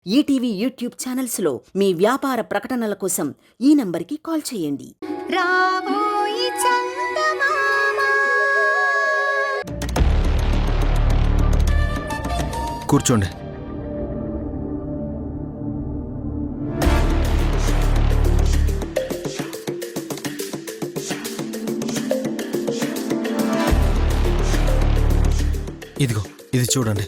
ETV YouTube ఛానల్స్లో మీ వ్యాపార ప్రకటనల కోసం ఈ నంబర్కి కాల్ చేయండి. రాబోయి చందమామ. కూర్చోండి. ఇదిగో ఇది చూడండి.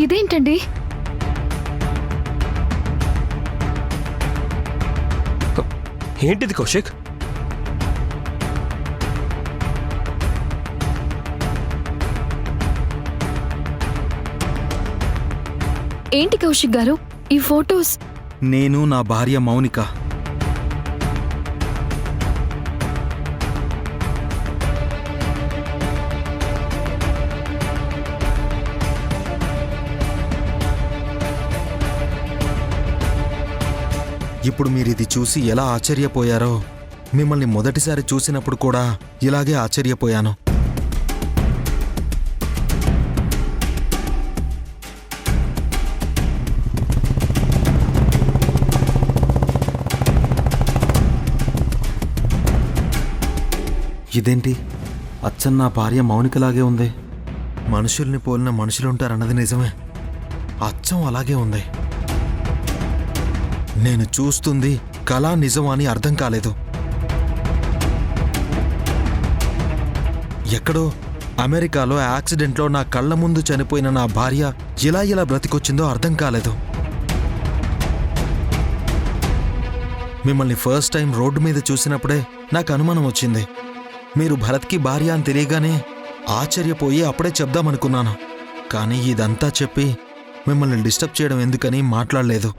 ఇదేంటండి? ఏంటిది కౌశిక్? ఏంటి కౌశిక్ గారు ఈ ఫోటోస్? నేను నా భార్య మౌనిక. ఇప్పుడు మీరిది చూసి ఎలా ఆశ్చర్యపోయారో, మిమ్మల్ని మొదటిసారి చూసినప్పుడు కూడా ఇలాగే ఆశ్చర్యపోయాను. ఇదేంటి, అచ్చం నా భార్య మౌనికలాగే ఉంది. మనుషుల్ని పోలిన మనుషులుంటారన్నది నిజమే, అచ్చం అలాగే ఉంది. నేను చూస్తుంది కళా నిజం అని అర్థం కాలేదు. ఎక్కడో అమెరికాలో యాక్సిడెంట్లో నా కళ్ళ ముందు చనిపోయిన నా భార్య ఇలా బ్రతికొచ్చిందో అర్థం కాలేదు. మిమ్మల్ని ఫస్ట్ టైం రోడ్డు మీద చూసినప్పుడే నాకు అనుమానం వచ్చింది. మీరు భరత్కి భార్య అని తెలియగానే ఆశ్చర్యపోయి అప్పుడే చెప్దామనుకున్నాను. కానీ ఇదంతా చెప్పి మిమ్మల్ని డిస్టర్బ్ చేయడం ఎందుకని మాట్లాడలేదు.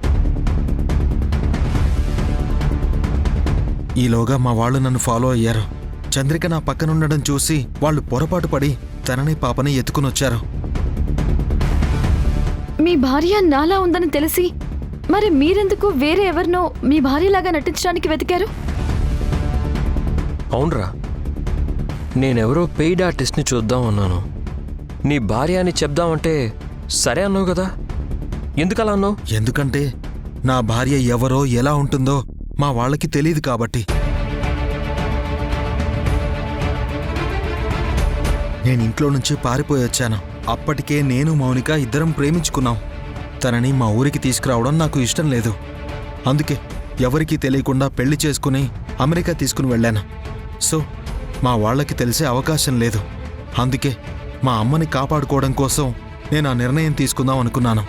ఈలోగా మా వాళ్ళు నన్ను ఫాలో అయ్యారు. చంద్రిక నా పక్కనుండడం చూసి వాళ్ళు పొరపాటు పడి తనని పాపని ఎత్తుకునొచ్చారు. మీ భార్య నాలా ఉందని తెలిసి మరి మీరెందుకు వేరే ఎవరినో మీ భార్యలాగా నటించడానికి వెతికారు? అవునరా, నేనెవరో పెయిడ్ ఆర్టిస్ట్ని చూద్దాం అన్నాను. నీ భార్య అని చెప్దామంటే సరే అన్నావు కదా, ఎందుకలా అన్నావు? ఎందుకంటే నా భార్య ఎవరో ఎలా ఉంటుందో మా వాళ్ళకి తెలియదు కాబట్టి. నేను ఇంట్లో నుంచి పారిపోయి వచ్చాను. అప్పటికే నేను మౌనిక ఇద్దరం ప్రేమించుకున్నాం. తనని మా ఊరికి తీసుకురావడం నాకు ఇష్టం లేదు. అందుకే ఎవరికీ తెలియకుండా పెళ్లి చేసుకుని అమెరికా తీసుకుని వెళ్ళాను. సో మా వాళ్ళకి తెలిసే అవకాశం లేదు. అందుకే మా అమ్మని కాపాడుకోవడం కోసం నేను ఆ నిర్ణయం తీసుకుందాం అనుకున్నాను.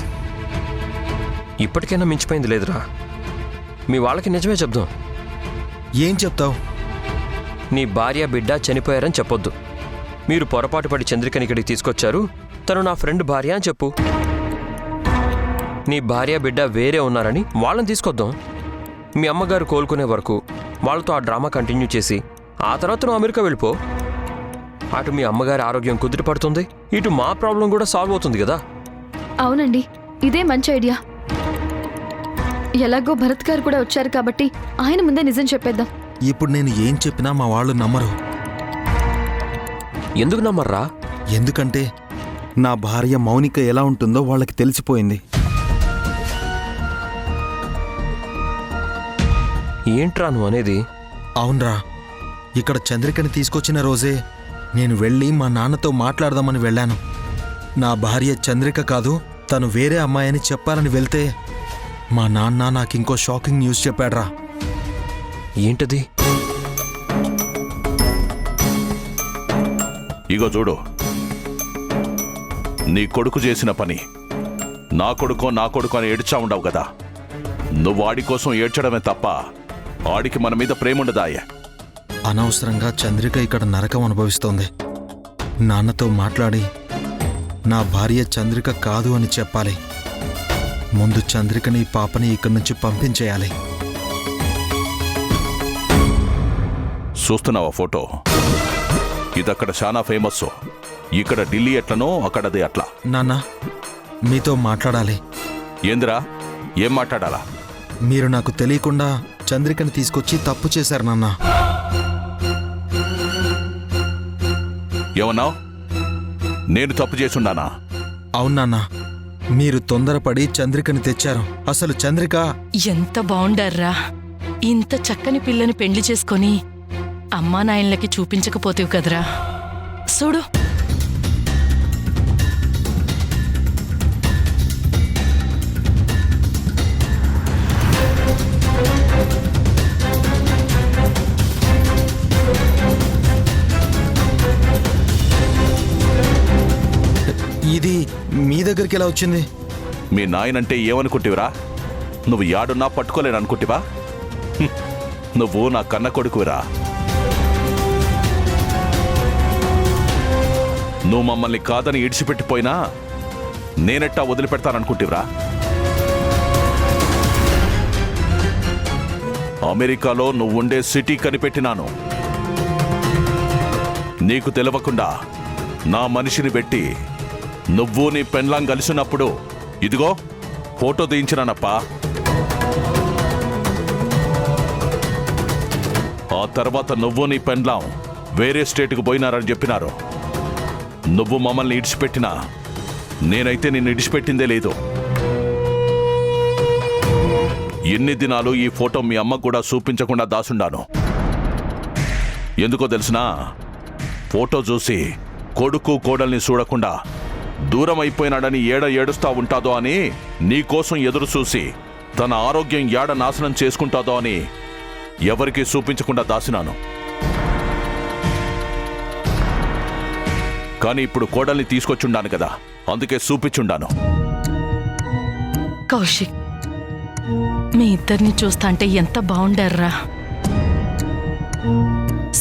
ఇప్పటికైనా మించిపోయింది లేదురా. మీ వాళ్ళకి నిజమే చెప్దాం. ఏం చెప్తావు? నీ భార్య బిడ్డ చనిపోయారని చెప్పొద్దు. మీరు పొరపాటు పడి చంద్రికని ఇక్కడికి తీసుకొచ్చారు, తను నా ఫ్రెండ్ భార్య అని చెప్పు. నీ భార్య బిడ్డ వేరే ఉన్నారని వాళ్ళని తీసుకొద్దాం. మీ అమ్మగారు కోలుకునే వరకు వాళ్ళతో ఆ డ్రామా కంటిన్యూ చేసి ఆ తర్వాత నువ్వు అమెరికా వెళ్ళిపో. అటు మీ అమ్మగారి ఆరోగ్యం కుదిరిపడుతుంది, ఇటు మా ప్రాబ్లం కూడా సాల్వ్ అవుతుంది కదా. అవునండి, ఇదే మంచి ఐడియా. ఎలాగో భరత్ గారు కూడా వచ్చారు కాబట్టి ఆయన ముందే నిజం చెప్పేద్దాం. ఇప్పుడు నేను ఏం చెప్పినా మా వాళ్ళు నమ్మరు. ఎందుకు నమ్మర్రా? ఎందుకంటే నా భార్య మౌనిక ఎలా ఉంటుందో వాళ్ళకి తెలిసిపోయింది. ఏంట్రా నువ్వు అనేది? అవునరా, ఇక్కడ చంద్రికని తీసుకొచ్చిన రోజే నేను వెళ్ళి మా నాన్నతో మాట్లాడదామని వెళ్ళాను. నా భార్య చంద్రిక కాదు, తను వేరే అమ్మాయని చెప్పాలని వెళ్తే మా నాన్న నాకింకో షాకింగ్ న్యూస్ చెప్పాడ్రా. ఏంటది? ఇగో చూడు, నీ కొడుకు చేసిన పని. నా కొడుకు అని ఏడ్చా ఉండవు కదా. నువ్వు ఆడి కోసం ఏడ్చడమే తప్ప ఆడికి మన మీద ప్రేముండదాయే. అనవసరంగా చంద్రిక ఇక్కడ నరకం అనుభవిస్తోంది. నాన్నతో మాట్లాడి నా భార్య చంద్రిక కాదు అని చెప్పాలి. ముందు చంద్రికని పాపని ఇక్కడి నుంచి పంపించేయాలి. చూస్తున్నావా ఫోటో? ఇదక్కడ చాలా ఫేమస్. ఇక్కడ ఢిల్లీ ఎట్లనో అక్కడది అట్లా. నాన్న, మీతో మాట్లాడాలి. ఏందిరా, ఏం మాట్లాడాలా? మీరు నాకు తెలియకుండా చంద్రికని తీసుకొచ్చి తప్పు చేశారు నాన్న. ఏమన్నావు? నేను తప్పు చేసుండానా? అవును నాన్న, మీరు తొందరపడి చంద్రికని తెచ్చారు. అసలు చంద్రిక ఎంత బావుండారా! ఇంత చక్కని పిల్లని పెండ్లి చేసుకొని అమ్మా నాయనలకి చూపించకపోతేవు కదరా. చూడు, ఇది మీ దగ్గరికి ఎలా వచ్చింది? మీ నాయనంటే ఏమనుకుంటివిరా? నువ్వు యాడున్నా పట్టుకోలేననుకుంటివా? నువ్వు నా కన్న కొడుకువిరా. నువ్వు మమ్మల్ని కాదని ఇడిచిపెట్టిపోయినా నేనెట్టా వదిలిపెడతాననుకుంటివిరా? అమెరికాలో నువ్వుండే సిటీ కనిపెట్టినాను. నీకు తెలవకుండా నా మనిషిని పెట్టి నువ్వు నీ పెన్లాం కలిసినప్పుడు ఇదిగో ఫోటో తీయించినానప్పా. ఆ తర్వాత నువ్వు నీ పెన్లాం వేరే స్టేట్కు పోయినారని చెప్పినారు. నువ్వు మమ్మల్ని ఇడిచిపెట్టినా నేనైతే నిన్ను ఇడిచిపెట్టిందే లేదు. ఎన్ని దినాలు ఈ ఫోటో మీ అమ్మకు కూడా చూపించకుండా దాసుండాను. ఎందుకో తెలిసినా? ఫోటో చూసి కొడుకు కోడల్ని చూడకుండా దూరం అయిపోయినాడని ఏడుస్తా ఉంటాదో అని, నీకోసం ఎదురు చూసి తన ఆరోగ్యం ఏడ నాశనం చేసుకుంటాదో అని ఎవరికీ చూపించకుండా దాసినాను. కానీ ఇప్పుడు కోడల్ని తీసుకొచ్చుండాను కదా, అందుకే చూపించుండాను. కౌశిక్, మీ ఇద్దరిని చూస్తాంటే ఎంత బావుండారా.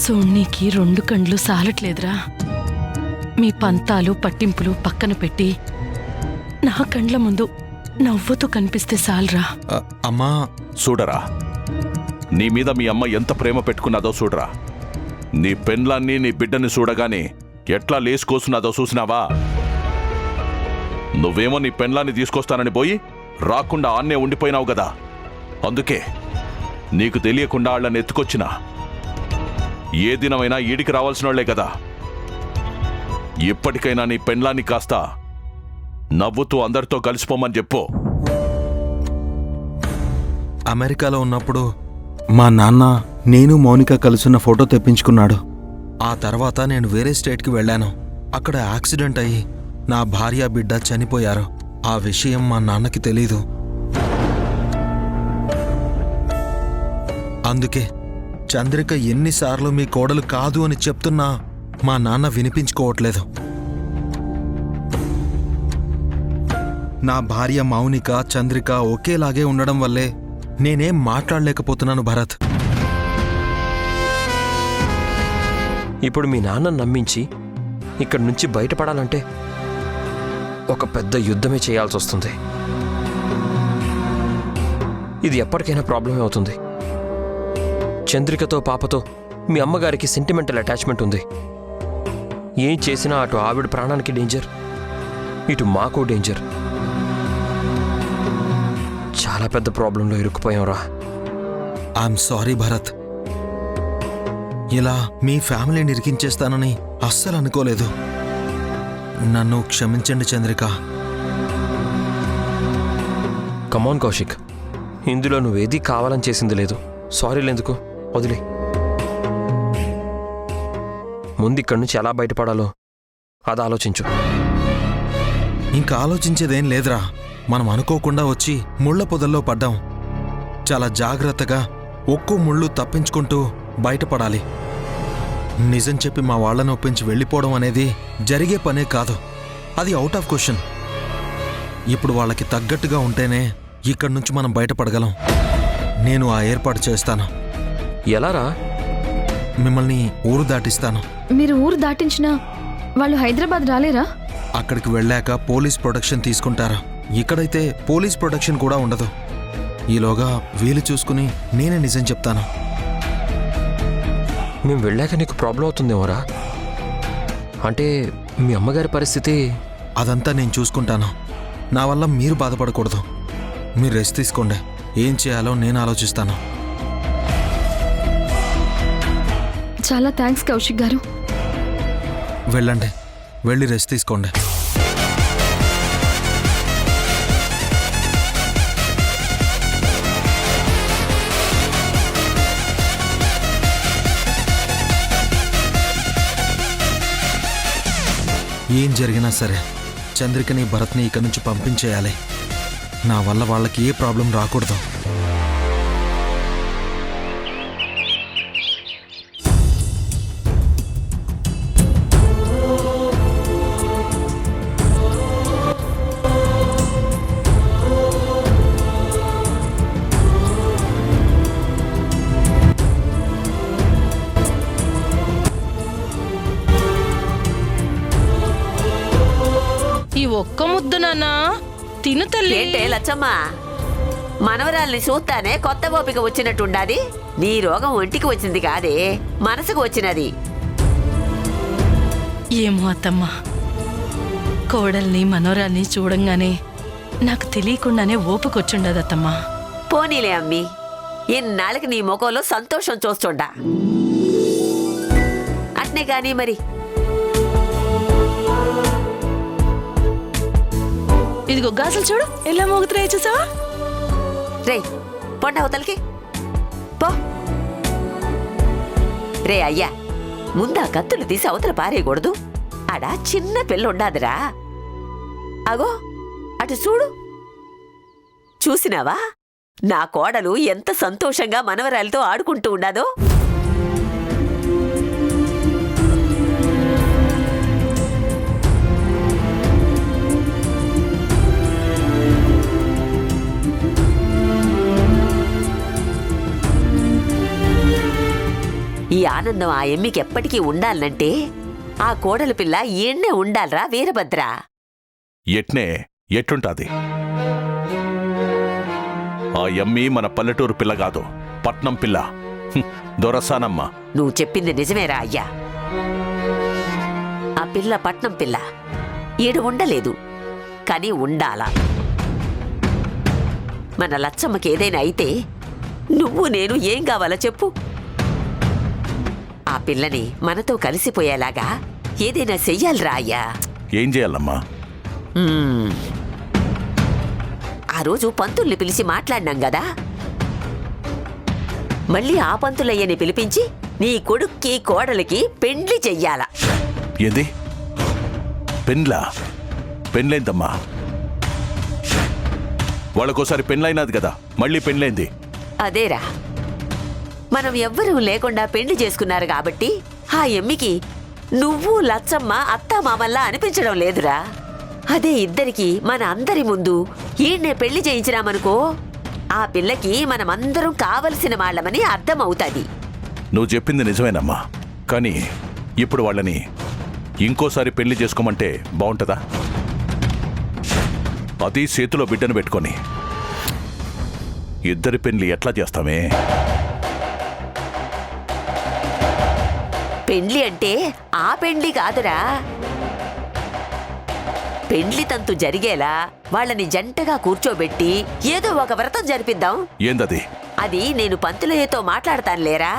సోన్నీకి 2 కండ్లు సాలట్లేదురా. మీ పంతాలు పట్టింపులు పక్కన పెట్టి నా కండ్ల ముందు నవ్వుతూ కనిపిస్తే సాలరా. అమ్మా, చూడరా, నీ మీద మీ అమ్మ ఎంత ప్రేమ పెట్టుకున్నదో చూడరా. నీ పెన్లాన్ని నీ బిడ్డని చూడగానే ఎట్లా లేసుకోసున్నదో చూసినావా? నువ్వేమో నీ పెన్లాన్ని తీసుకొస్తానని పోయి రాకుండా ఆన్నే ఉండిపోయినావు గదా. అందుకే నీకు తెలియకుండా వాళ్ళని ఎత్తుకొచ్చినా. ఏ దినమైనా ఈడికి రావాల్సిన వాళ్లే కదా. ఇప్పటికైనా నీ పెన్లాన్ని కాస్త నవ్వుతూ అందరితో కలిసిపోమని చెప్పు. అమెరికాలో ఉన్నప్పుడు మా నాన్న నేను మౌనిక కలుసున్న ఫోటో తెప్పించుకున్నాడు. ఆ తర్వాత నేను వేరే స్టేట్కి వెళ్ళాను. అక్కడ యాక్సిడెంట్ అయ్యి నా భార్య బిడ్డ చనిపోయారు. ఆ విషయం మా నాన్నకి తెలీదు. అందుకే చంద్రిక ఎన్నిసార్లు మీ కోడలు కాదు అని చెప్తున్నా మా నాన్న వినిపించుకోవట్లేదు. నా భార్య మౌనిక, చంద్రిక ఒకేలాగే ఉండడం వల్లే నేనేం మాట్లాడలేకపోతున్నాను భరత్. ఇప్పుడు మీ నాన్న నమ్మించి ఇక్కడి నుంచి బయటపడాలంటే ఒక పెద్ద యుద్ధమే చేయాల్సి వస్తుంది. ఇది ఎప్పటికైనా ప్రాబ్లమే అవుతుంది. చంద్రికతో పాపతో మీ అమ్మగారికి సెంటిమెంటల్ అటాచ్మెంట్ ఉంది. ఏం చేసినా అటు ఆవిడ ప్రాణానికి డేంజర్, ఇటు మాకు డేంజర్. చాలా పెద్ద ప్రాబ్లంలో ఇరుక్కుపోయాంరా. I'm sorry Bharat. ఇలా మీ ఫ్యామిలీని ఇరికించేస్తానని అస్సలు అనుకోలేదు. నన్ను క్షమించండి చంద్రిక. కమాన్ కౌశిక్, ఇందులో నువ్వేదీ కావాలని చేసింది లేదు. సారీలెందుకు, వదిలే. ముందు ఇక్కడి నుంచి ఎలా బయటపడాలో అది ఆలోచించు. ఇంకా ఆలోచించేదేం లేదురా. మనం అనుకోకుండా వచ్చి ముళ్ళ పొదల్లో పడ్డాం. చాలా జాగ్రత్తగా ఒక్కో ముళ్ళు తప్పించుకుంటూ బయటపడాలి. నిజం చెప్పి మా వాళ్ళని ఒప్పించి వెళ్ళిపోవడం అనేది జరిగే పనే కాదు. అది అవుట్ ఆఫ్ క్వశ్చన్. ఇప్పుడు వాళ్ళకి తగ్గట్టుగా ఉంటేనే ఇక్కడి నుంచి మనం బయటపడగలం. నేను ఆ ఏర్పాటు చేస్తాను. ఎలారా? మిమ్మల్ని ఊరు దాటిస్తాను. మీరు ఊరు దాటించినా వాళ్ళు హైదరాబాద్ రాలేరా? అక్కడికి వెళ్ళాక పోలీస్ ప్రొటెక్షన్ తీసుకుంటారా. ఇక్కడైతే పోలీస్ ప్రొటెక్షన్ కూడా ఉండదు. ఈలోగా వీలు చూసుకుని నేనే నిజం చెప్తాను. మేము వెళ్ళాక నీకు ప్రాబ్లం అవుతుందేమోరా? అంటే మీ అమ్మగారి పరిస్థితి? అదంతా నేను చూసుకుంటాను. నా వల్ల మీరు బాధపడకూడదు. మీరు రెస్ట్ తీసుకోండి. ఏం చేయాలో నేను ఆలోచిస్తాను. చాలా థ్యాంక్స్ కౌశిక్ గారు. వెళ్ళండి, వెళ్ళి రెస్ట్ తీసుకోండి. ఏం జరిగినా సరే చంద్రికని భరత్ని ఇక్కడి నుంచి పంపించేయాలి. నా వల్ల వాళ్ళకి ఏ ప్రాబ్లం రాకూడదు. ఈ ఒక్క ముద్దు నాన్నా తిను తల్లి. ఏంటే లచ్చమ్మ, మనవరాల్ని చూస్తానే కొత్త ఓపిక వచ్చినట్టుండాది. నీ రోగం ఒంటికి వచ్చింది కాదే, మనసుకు వచ్చినది. ఏమో అత్తమ్మా, కోడల్ని మనోరాల్ని చూడంగానే నాకు తెలియకుండానే ఓపుకొచ్చుండదత్తమ్మా. పోనీలే అమ్మి, ఇన్నాళ్ళకి నీ ముఖంలో సంతోషం చూస్తుండా. అట్నే గాని మరి ఇదిగో గాజులు చూడు ఎలా మోగుతున్నాయో చూసావా? రే పొండ అవతలకి పో. రే అయ్యా, ముందా కత్తులు తీసి అవతల పారేయకూడదు. ఆడ చిన్న పిల్ల ఉండాదిరా. అగో అటు చూడు. చూసినావా నా కోడలు ఎంత సంతోషంగా మనవరాలతో ఆడుకుంటూ ఉండాదో. ఈ ఆనందం ఆ ఎమ్మికి ఎప్పటికీ ఉండాలంటే ఆ కోడలి పిల్ల ఈయన్నే ఉండాలరా వీరభద్ర. ఎట్నే ఎట్టుంటాది? ఆ ఎమ్మి మన పల్లెటూరు పిల్ల కాదు, పట్నం పిల్ల. దొరసానమ్మ. నువ్వు చెప్పింది నిజమేరా అయ్యా. ఆ పిల్ల పట్నం పిల్ల ఈడు ఉండలేదు, కానీ ఉండాలా. మన లచ్చమ్మకి ఏదైనా అయితే నువ్వు నేను ఏం కావాలో చెప్పు. ఆ పిల్లని మనతో కలిసిపోయేలాగా ఏదైనా చెయ్యాలిరా అయ్యా. ఏం చేయాలమ్మా? ఆ రోజు పంతుల్ని పిలిచి మాట్లాడినాం గదా, మళ్ళీ ఆ పంతులయ్యని పిలిపించి నీ కొడుక్కి కోడలికి పెండ్లి చెయ్యాల. ఏది పెండ్లా? పెండ్లైందమ్మా. వాళ్ళకోసారి పెండ్లైనది కదా, మళ్ళీ పెండ్లైంది. అదేరా, మనం ఎవ్వరూ లేకుండా పెండ్లి చేసుకున్నారు కాబట్టి ఆ ఎమ్మికి నువ్వు లచ్చమ్మ అత్తామామల్లా అనిపించడం లేదురా. అదే ఇద్దరికి మన అందరి ముందు ఈయన్నే పెళ్లి చేయించినామనుకో, ఆ పిల్లకి మనమందరం కావలసిన వాళ్ళమని అర్థమవుతుంది. నువ్వు చెప్పింది నిజమేనమ్మా, కానీ ఇప్పుడు వాళ్ళని ఇంకోసారి పెళ్లి చేసుకోమంటే బాగుంటుందా? అది చేతిలో బిడ్డను పెట్టుకొని ఇద్దరి పెళ్లి ఎట్లా చేస్తామే? పెండ్లి అంటే ఆ పెండ్లి కాదురా, పెండ్లి తంతు జరిగేలా వాళ్ళని జంటగా కూర్చోబెట్టి ఏదో ఒక వ్రతం జరిపిద్దాం. ఏందది? అది నేను పంతులయ్యతో మాట్లాడతాను లేరా.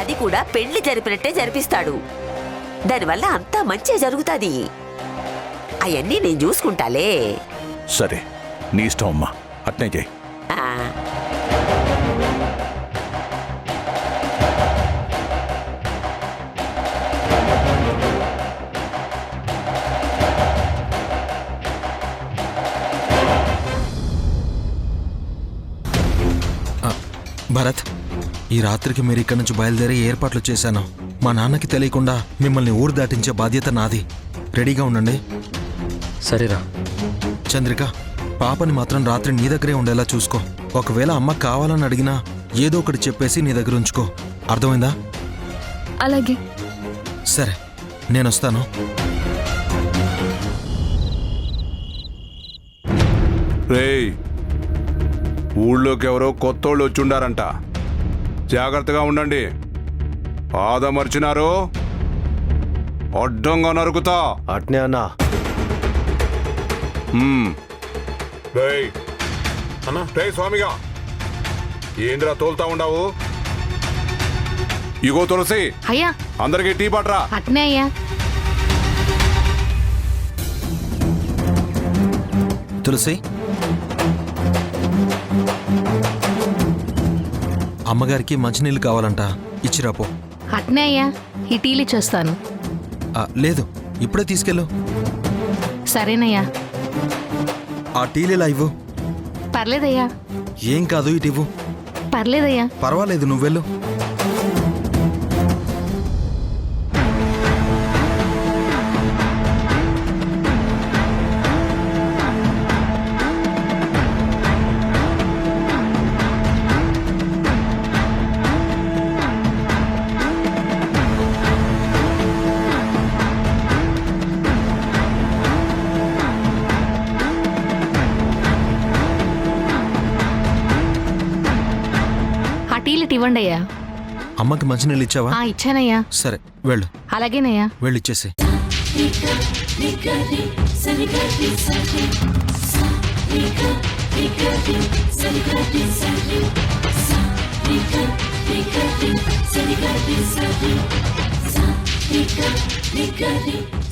అది కూడా పెండ్లి జరిపినట్టే జరిపిస్తాడు. దానివల్ల అంతా మంచి జరుగుతుంది. అవన్నీ నేను చూసుకుంటాలే. సరే, నీ ఇష్టం అమ్మా, అట్నే చేయి. ఆ. భరత్, ఈ రాత్రికి మీరు ఇక్కడి నుంచి బయలుదేరి ఏర్పాట్లు చేశాను. మా నాన్నకి తెలియకుండా మిమ్మల్ని ఊరు దాటించే బాధ్యత నాది. రెడీగా ఉండండి. సరేరా. చంద్రిక, పాపని మాత్రం రాత్రి నీ దగ్గరే ఉండేలా చూసుకో. ఒకవేళ అమ్మ కావాలని అడిగినా ఏదో ఒకటి చెప్పేసి నీ దగ్గర ఉంచుకో. అర్థమైందా? అలాగే. సరే, నేనొస్తాను. రేయ్, ఊళ్ళోకి ఎవరో కొత్తోళ్ళు వచ్చుండారంట. జాగ్రత్తగా ఉండండి. ఆదమర్చినారు అడ్డంగా నరుకుతా. అట్నే అన్నా. రేయ్, రే స్వామిగా, ఏంద్రా తోలుతా ఉండవు? ఇగో తులసి, అయ్యా అందరికి టీ పట్రా. అట్నే అయ్యా. తులసి, అమ్మగారికి మంచినీళ్ళు కావాలంట, ఇచ్చిరాపో. అట్నే అయ్యా, ఈ టీలు ఇచ్చేస్తాను. లేదు, ఇప్పుడే తీసుకెళ్ళు. సరేనయ్యా. ఆ టీలు ఇలా ఇవ్వు. పర్లేదయ్యా. ఏం కాదు, ఇటు ఇవ్వు. పర్లేదయ్యా. పర్వాలేదు, నువ్వెళ్ళు. ఆ టీలు ఇవ్వండి అయ్యా. అమ్మకి మంచినీళ్ళు ఇచ్చావా? ఇచ్చానయ్యా. సరే, వెళ్ళు. అలాగేనయ్యా. వెళ్ళి ఇచ్చేసి.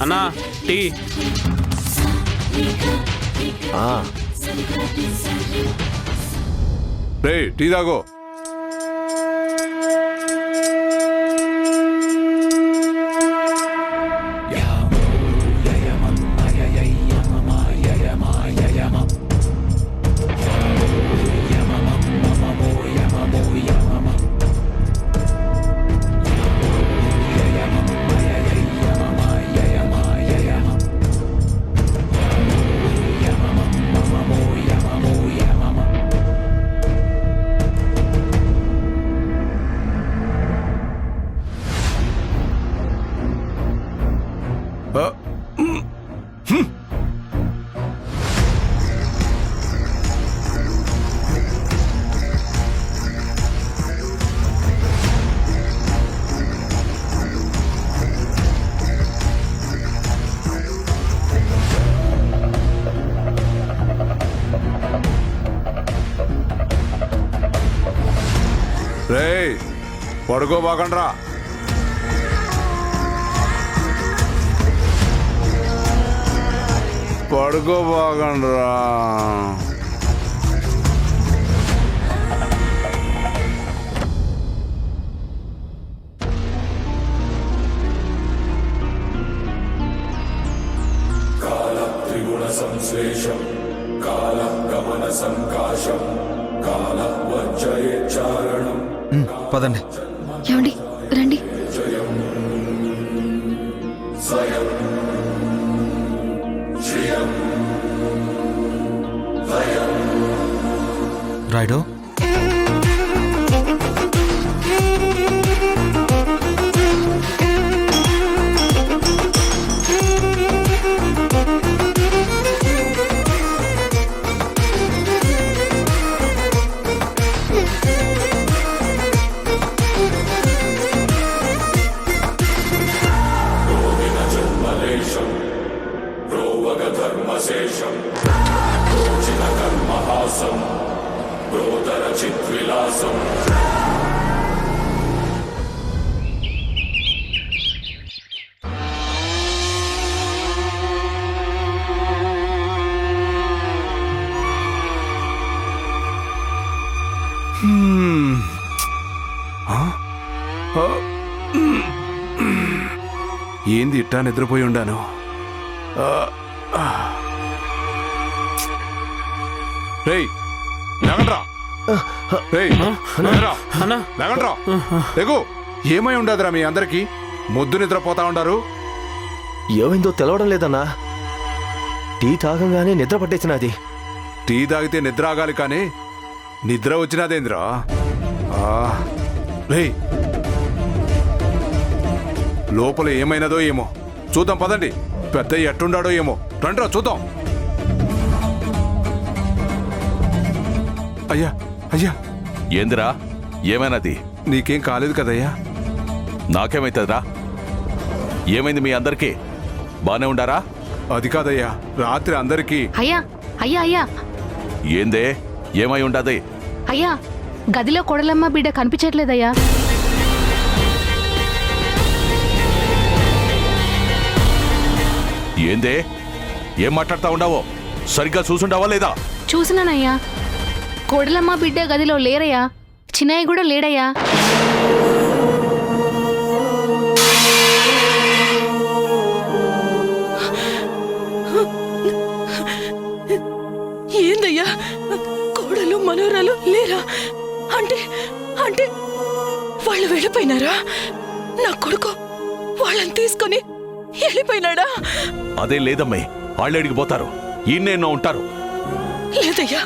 అన్నా టీ. రే టీ తాగో. రే పడుకోబాకండ్రా. పడుకోబాకండ్రా. సంశ్లేషం కాల గమన సంకాశం కాల వర్జయేచ్చారణం. పదండి. ఏమండి, రండి. స్వయం శ్రియం భయం. రాయుడు, ధర్మశేషం రోచిన కర్మహాసం రోదర చిద్విలాసం. ఏంది ఇట్టా నిద్రపోయి ఉండాను? రేయ్ లేకండ్రా. రేయ్ లేకండ్రా. లేకు. ఏమై ఉండదురా మీ అందరికి? మొద్దు నిద్రపోతా ఉండారు. ఏమైందో తెలవడం లేదన్నా. టీ తాగంగానే నిద్ర పట్టేసినది. టీ తాగితే నిద్ర ఆగాలి కానీ నిద్ర వచ్చినదేంద్రా? రేయ్ లోపల ఏమైనదో ఏమో చూద్దాం పదండి. పెద్ద ఎట్టుండాడో ఏమో రండ్రా చూద్దాం. అయ్యా అయ్యా. ఏందిరా, ఏమైనది? నీకేం కాలేదు కదయ్యా? నాకేమైతుందిరా? ఏమైంది మీ అందరికీ? బానే ఉండారా? అది కాదయ్యా, రాత్రి అందరికీ. అయ్యా అయ్యా అయ్యా. ఏందే ఏమై ఉండదే? అయ్యా గదిలో కొడలమ్మ బిడ్డ కనిపించట్లేదయ్యా. ఏందే? ఏం మాట్లాడుతా ఉండవో సరిగ్గా చూసుండవా లేదా? చూసినానయ్యా, కొడలమ్మ బిడ్డ గదిలో లేరయ్యా, చిన్నయ్య కూడా లేడయ్యా. ఏందయ్యా, కోడలు మనోరాలు లేరా? అంటే అంటే వాళ్ళు వెళ్ళిపోయినారా? నా కొడుకు వాళ్ళని తీసుకొని వెళ్ళిపోయినాడా? అదే లేదమ్మే, వాళ్ళెడికి పోతారు, ఈయన్నేనో ఉంటారు. లేదయ్యా,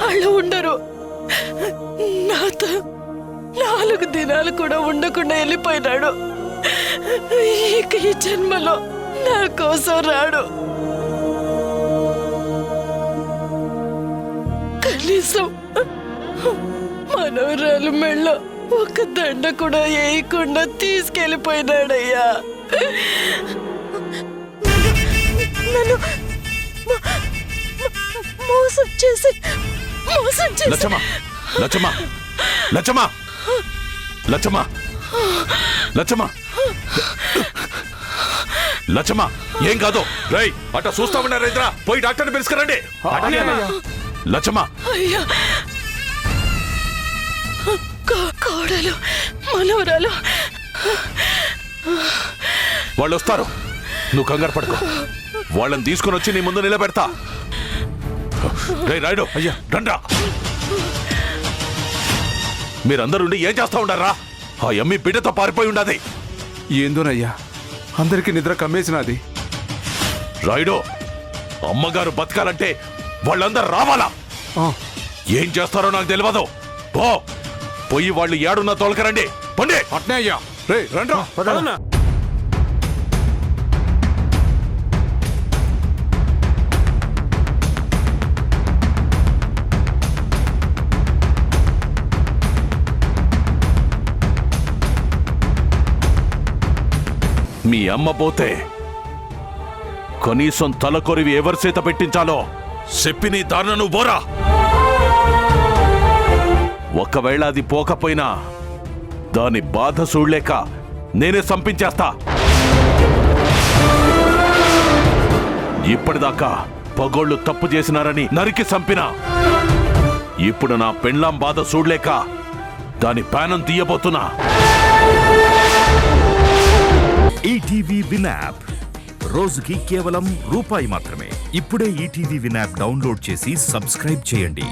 వాళ్ళు ఉండరు. నాతో 4 దినాలు కూడా ఉండకుండా వెళ్ళిపోయినాడు. ఇక ఈ జన్మలో నా కోసం రాడు. కనీసం మనోరాలు మెళ్ళ ఒక దండ కూడా వేయకుండా తీసుకెళ్ళిపోయినాడయ్యా. నన్ను మోసం చేసి లచ్చమ్మ, లచ్చమ్మ, లచ్చమ్మ, లచ్చమ్మ, లచ్చమ్మ, లచ్చమ్మ, ఏం కాదు. రై అట్ట చూస్తా ఉన్నారు రైతురా, పోయి డాక్టర్ని పిలుచుకురండి. లచ్చమ్మ, అయ్యా, కోడలు మనవరాలు వాళ్ళు వస్తారు, నువ్వు కంగారు పడుకో. వాళ్ళని తీసుకుని వచ్చి నీ ముందు నిలబెడతా. రే రాయుడు, అయ్యా రండ్రా. మీరందరుండి ఏం చేస్తా ఉండారా? ఆ ఎమ్మి బిడ్డతో పారిపోయి ఉండదు. ఏందోనయ్యా, అందరికీ నిద్ర కమ్మేసినది. రాయుడు, అమ్మగారు బతకాలంటే వాళ్ళందరూ రావాలా? ఏం చేస్తారో నాకు తెలియదు. పోయి వాళ్ళు ఏడున్న తోలకరండి. పండి. అట్నే అయ్యా. రే రండ్రా. మీ అమ్మ పోతే కనీసం తలకొరివి ఎవరి చేత పెట్టించాలో చెప్పి నీ దారుణను బోరా. ఒకవేళ అది పోకపోయినా దాని బాధ చూడలేక నేనే సంపించేస్తా. ఇప్పటిదాకా పగోళ్ళు తప్పు చేసినారని నరికి సంపినా, ఇప్పుడు నా పెళ్ళాం బాధ చూడలేక దాని ప్రాణం తీయబోతున్నా. ఈటీవీ విన్ యాప్ రోజుకి కేవలం రూపాయి మాత్రమే. ఇప్పుడే ఈటీవీ విన్ యాప్ డౌన్లోడ్ చేసి సబ్స్క్రైబ్ చేయండి.